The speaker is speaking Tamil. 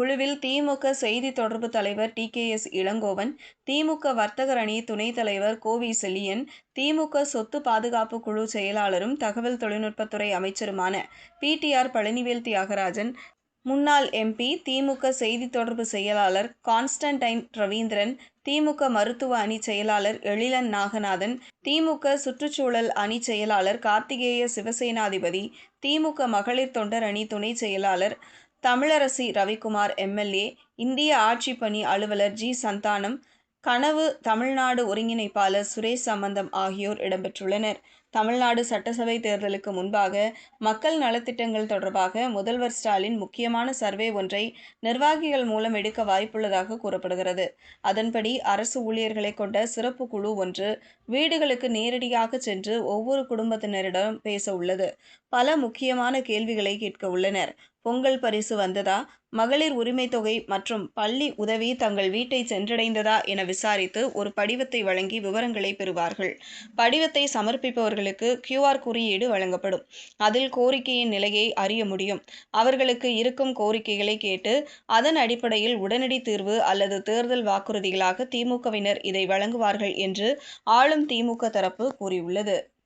குழுவில் திமுக செய்தி தொடர்பு தலைவர் டி.கே.எஸ். இளங்கோவன், திமுக வர்த்தகர் அணி துணைத் தலைவர் கோ.வி. செழியன், திமுக சொத்து பாதுகாப்பு குழு செயலாளரும், தகவல் தொழில்நுட்பத்துறை அமைச்சருமான பி.டி.ஆர். பழனிவேல் தியாகராஜன், முன்னாள் எம்.பி., திமுக செய்தி தொடர்பு செயலாளர் கான்ஸ்டன்டைன் ரவீந்திரன், திமுக மருத்துவ அணி செயலாளர் எழிலன் நாகநாதன், திமுக சுற்றுச்சூழல் அணி செயலாளர் கார்த்திகேய சிவசேனாதிபதி, திமுக மகளிர் தொண்டர் அணி துணை செயலாளர் தமிழரசி ரவிக்குமார் எம்.எல்.ஏ., இந்திய ஆட்சிப் பணி அலுவலர் ஜி. சந்தானம், கனவு தமிழ்நாடு ஒருங்கிணைப்பாளர் சுரேஷ் சம்பந்தம் ஆகியோர் இடம்பெற்றுள்ளனர். தமிழ்நாடு சட்டசபை தேர்தலுக்கு முன்பாக மக்கள் நலத்திட்டங்கள் தொடர்பாக முதல்வர் ஸ்டாலின் முக்கியமான சர்வே ஒன்றை நிர்வாகிகள் மூலம் எடுக்க வாய்ப்புள்ளதாக கூறப்படுகிறது. அதன்படி அரசு ஊழியர்களை கொண்ட சிறப்பு குழு ஒன்று வீடுகளுக்கு நேரடியாக சென்று ஒவ்வொரு குடும்பத்தினரிடம் பேச உள்ளது. பல முக்கியமான கேள்விகளை கேட்க உள்ளனர். பொங்கல் பரிசு வந்ததா, மகளிர் உரிமை தொகை மற்றும் பள்ளி உதவி தங்கள் வீட்டை சென்றடைந்ததா என விசாரித்து ஒரு படிவத்தை வழங்கி விவரங்களை பெறுவார்கள். படிவத்தை சமர்ப்பிப்பவர்களுக்கு QR குறியீடு வழங்கப்படும். அதில் கோரிக்கையின் நிலையை அறிய முடியும். அவர்களுக்கு இருக்கும் கோரிக்கைகளை கேட்டு அதன் அடிப்படையில் உடனடி தீர்வு அல்லது தேர்தல் வாக்குறுதிகளாக திமுகவினர் இதை வழங்குவார்கள் என்று ஆளும் திமுக தரப்பு கூறியுள்ளது.